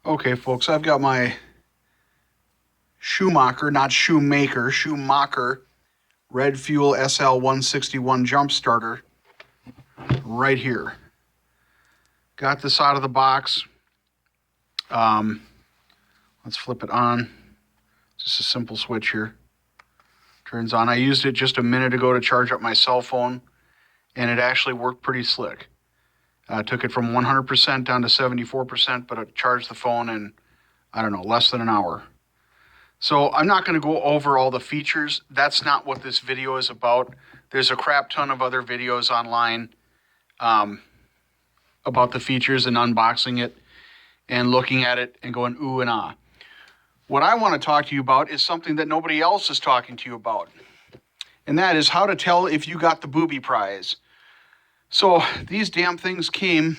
Okay, folks, I've got my Schumacher, not Shoemaker, Schumacher Red Fuel SL161 Jump starter right here. Got this out of the box. Let's flip it on. Just a simple switch here. Turns on. I used it just a minute ago to charge up my cell phone, and it actually worked pretty slick. I took it from 100% down to 74%, but I charged the phone in, I don't know, less than an hour. So I'm not going to go over all the features. That's not what this video is about. There's a crap ton of other videos online about the features and unboxing it and looking at it and going ooh and ah. What I want to talk to you about is something that nobody else is talking to you about. And that is how to tell if you got the booby prize. So these damn things came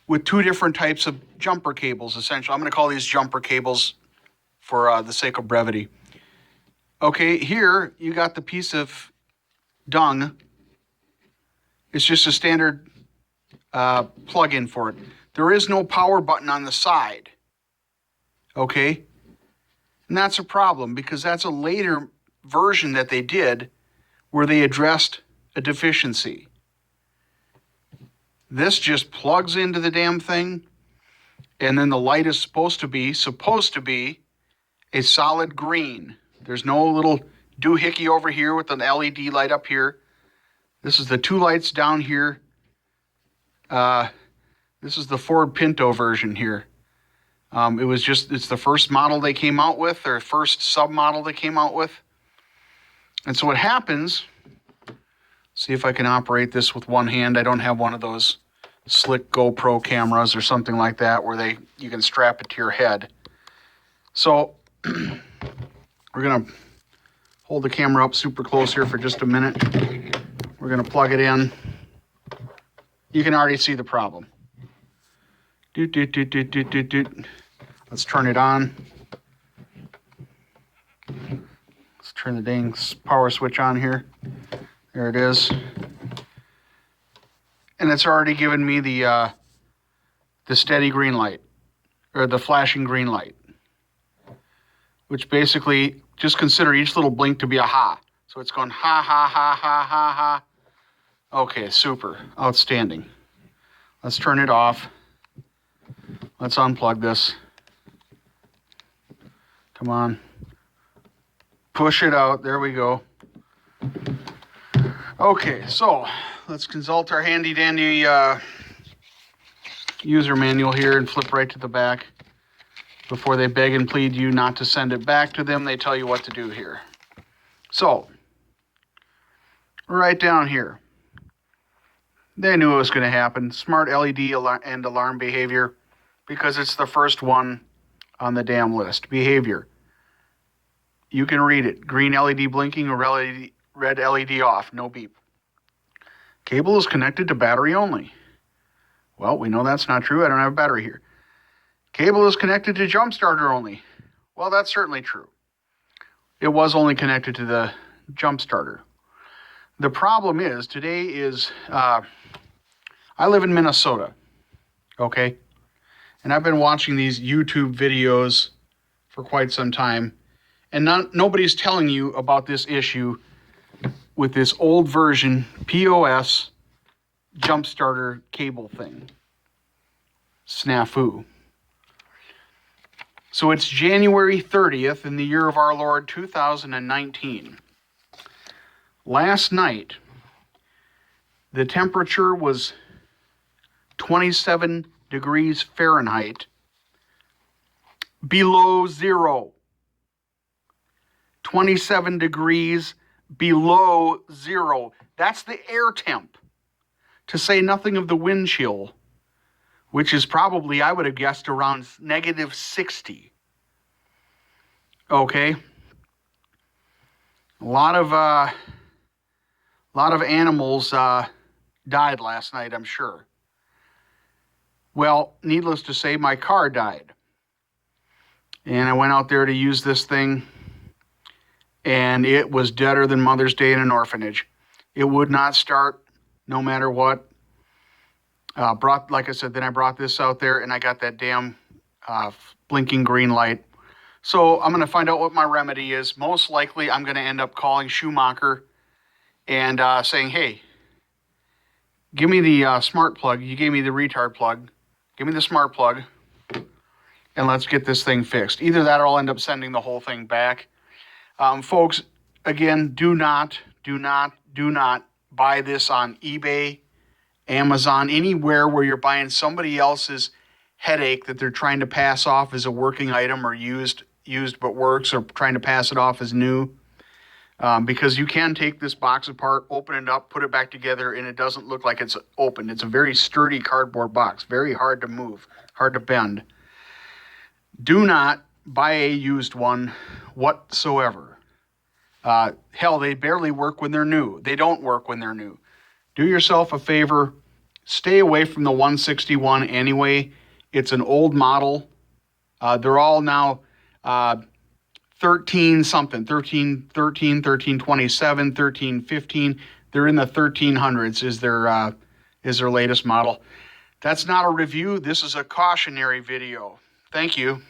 with two different types of jumper cables, essentially. I'm going to call these jumper cables for the sake of brevity. Okay, here you got the piece of dung. It's just a standard plug-in for it. There is no power button on the side. Okay? And that's a problem because that's a later version that they did where they addressed a deficiency. This just plugs into the damn thing, and then the light is supposed to be a solid green. There's no little doohickey over here with an LED light up here. This is the two lights down here. This is the Ford Pinto version here. It's the first model they came out with, their first sub-model they came out with. And so what happens, see if I can operate this with one hand. I don't have one of those slick GoPro cameras or something like that where you can strap it to your head. So we're going to hold the camera up super close here for just a minute. We're going to plug it in. You can already see the problem. Let's turn it on. Let's turn the dang power switch on here. There it is. And it's already given me the steady green light, or the flashing green light, which basically just consider each little blink to be a ha. So it's going ha, ha, ha, ha, ha, ha. Okay, super. Outstanding. Let's turn it off. Let's unplug this. Come on. Push it out. There we go. Okay, so let's consult our handy-dandy user manual here and flip right to the back. Before they beg and plead you not to send it back to them, they tell you what to do here. So, right down here. They knew it was going to happen. Smart LED and alarm behavior, because it's the first one on the damn list. Behavior. You can read it. Green LED blinking or red LED off. No beep. Cable is connected to battery only. Well, we know that's not true. I don't have a battery here. Cable is connected to jump starter only. Well, that's certainly true. It was only connected to the jump starter. The problem is, today is, I live in Minnesota, okay? And I've been watching these YouTube videos for quite some time, and nobody's telling you about this issue with this old version POS jump starter cable thing. Snafu. So it's January 30th in the year of our Lord 2019. Last night, the temperature was 27 degrees Fahrenheit, below zero. 27 degrees below zero. That's the air temp. To say nothing of the wind chill, which is probably, I would have guessed, around negative 60. Okay? A lot of animals died last night, I'm sure. Well, needless to say, my car died. And I went out there to use this thing, and it was deader than Mother's Day in an orphanage. It would not start no matter what. Like I said, then I brought this out there, and I got that damn blinking green light. So I'm going to find out what my remedy is. Most likely, I'm going to end up calling Schumacher and saying, hey, give me the smart plug. You gave me the retard plug. Give me the smart plug, and let's get this thing fixed. Either that or I'll end up sending the whole thing back. Folks, again, do not buy this on eBay, Amazon, anywhere where you're buying somebody else's headache that they're trying to pass off as a working item or used but works, or trying to pass it off as new. Because you can take this box apart, open it up, put it back together, and it doesn't look like it's open. It's a very sturdy cardboard box, very hard to move, hard to bend. Do not buy a used one whatsoever. Hell, they barely work when they're new. They don't work when they're new. Do yourself a favor. Stay away from the 161 anyway. It's an old model. They're all now 13 something, 1327, 1315. They're in the 1300s is their latest model. That's not a review. This is a cautionary video. Thank you.